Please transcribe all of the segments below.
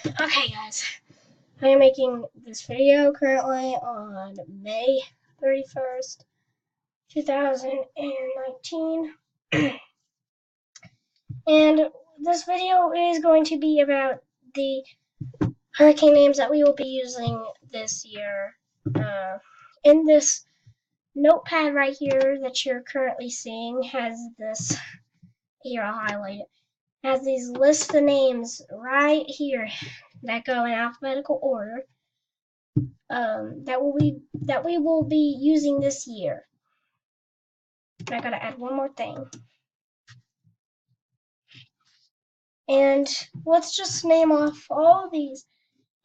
Okay, guys, I am making this video currently on May 31st, 2019. And this video is going to be about the hurricane names that we will be using this year. In this notepad right here that you're currently seeing has this, here I'll highlight it, has these lists of names right here that go in alphabetical order. That we will be using this year. I gotta add one more thing. And let's just name off all these: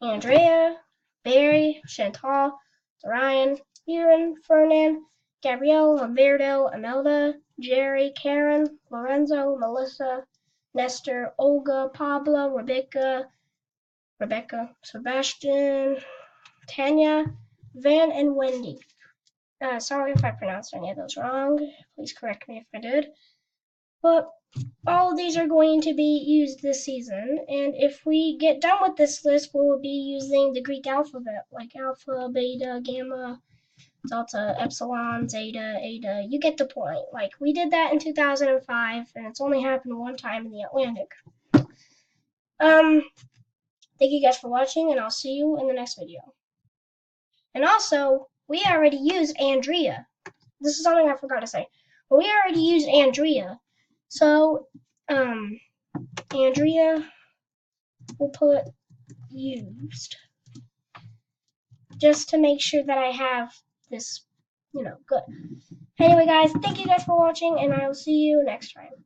Andrea, Barry, Chantal, Ryan, Erin, Fernan, Gabrielle, Humberto, Imelda, Jerry, Karen, Lorenzo, Melissa, Nestor, Olga, Pablo, Rebecca, Sebastian, Tanya, Van, and Wendy. Sorry if I pronounced any of those wrong. Please correct me if I did. But all of these are going to be used this season, and if we get done with this list, we will be using the Greek alphabet, like alpha, beta, gamma, delta, epsilon, zeta, eta. You get the point. Like, we did that in 2005, and it's only happened one time in the Atlantic. Thank you guys for watching, and I'll see you in the next video. And also, we already used Andrea. This is something I forgot to say. But we already used Andrea. So, Andrea will put used. Just to make sure that I have this, good. Anyway, guys, thank you guys for watching, and I will see you next time.